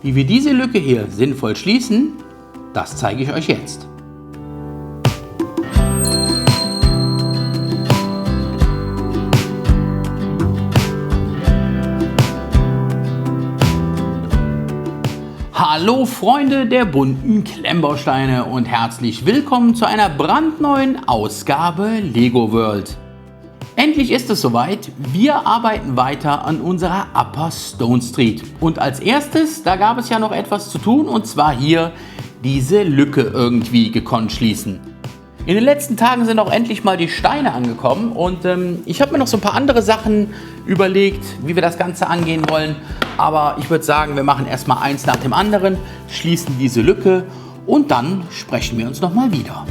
Wie wir diese Lücke hier sinnvoll schließen, das zeige ich euch jetzt. Hallo Freunde der bunten Klemmbausteine und herzlich willkommen zu einer brandneuen Ausgabe Lego World. Endlich ist es soweit, wir arbeiten weiter an unserer Upper Stone Street. Und als erstes, da gab es ja noch etwas zu tun, und zwar hier diese Lücke irgendwie gekonnt schließen. In den letzten Tagen sind auch endlich mal die Steine angekommen und ich habe mir noch so ein paar andere Sachen überlegt, wie wir das Ganze angehen wollen. Aber ich würde sagen, wir machen erstmal eins nach dem anderen, schließen diese Lücke und dann sprechen wir uns nochmal wieder.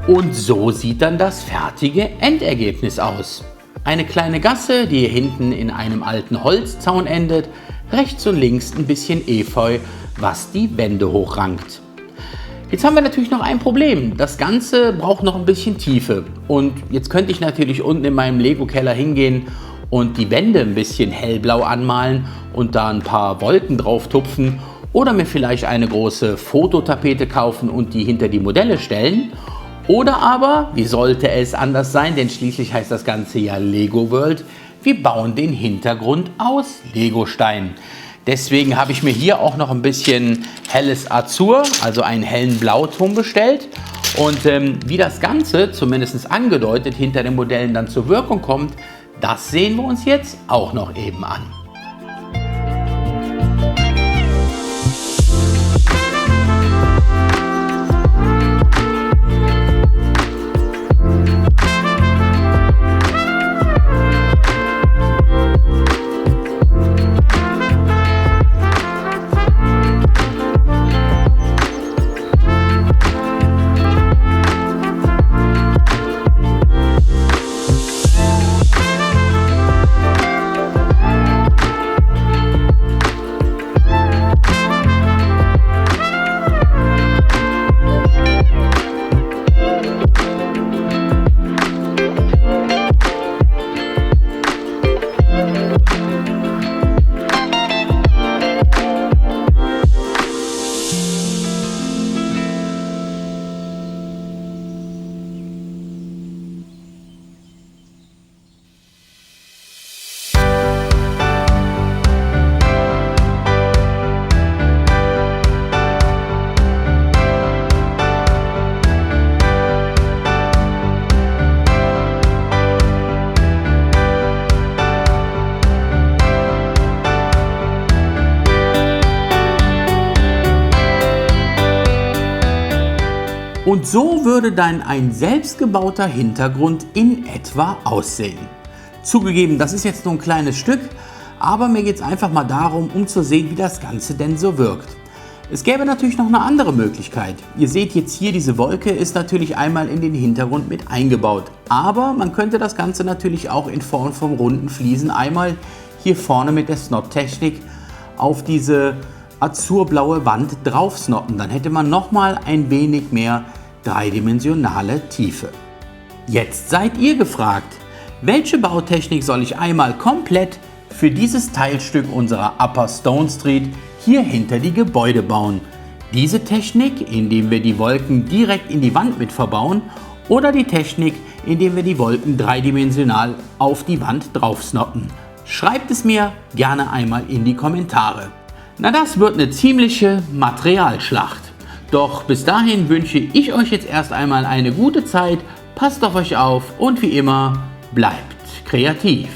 Und so sieht dann das fertige Endergebnis aus. Eine kleine Gasse, die hier hinten in einem alten Holzzaun endet, rechts und links ein bisschen Efeu, was die Wände hochrankt. Jetzt haben wir natürlich noch ein Problem. Das Ganze braucht noch ein bisschen Tiefe. Und jetzt könnte ich natürlich unten in meinem Lego-Keller hingehen und die Wände ein bisschen hellblau anmalen und da ein paar Wolken drauf tupfen oder mir vielleicht eine große Fototapete kaufen und die hinter die Modelle stellen. Oder aber, wie sollte es anders sein, denn schließlich heißt das Ganze ja Lego World, wir bauen den Hintergrund aus Legosteinen. Deswegen habe ich mir hier auch noch ein bisschen helles Azur, also einen hellen Blauton bestellt. Und wie das Ganze, zumindest angedeutet, hinter den Modellen dann zur Wirkung kommt, das sehen wir uns jetzt auch noch eben an. Und so würde dann ein selbstgebauter Hintergrund in etwa aussehen. Zugegeben, das ist jetzt nur ein kleines Stück, aber mir geht es einfach mal darum, um zu sehen, wie das Ganze denn so wirkt. Es gäbe natürlich noch eine andere Möglichkeit. Ihr seht jetzt hier, diese Wolke ist natürlich einmal in den Hintergrund mit eingebaut. Aber man könnte das Ganze natürlich auch in Form von runden Fliesen einmal hier vorne mit der Snop-Technik auf diese azurblaue Wand drauf snoppen. Dann hätte man nochmal ein wenig mehr dreidimensionale Tiefe. Jetzt seid ihr gefragt, welche Bautechnik soll ich einmal komplett für dieses Teilstück unserer Upper Stone Street hier hinter die Gebäude bauen? Diese Technik, indem wir die Wolken direkt in die Wand mit verbauen, oder die Technik, indem wir die Wolken dreidimensional auf die Wand drauf snoppen? Schreibt es mir gerne einmal in die Kommentare. Na, das wird eine ziemliche Materialschlacht. Doch bis dahin wünsche ich euch jetzt erst einmal eine gute Zeit, passt auf euch auf und wie immer, bleibt kreativ.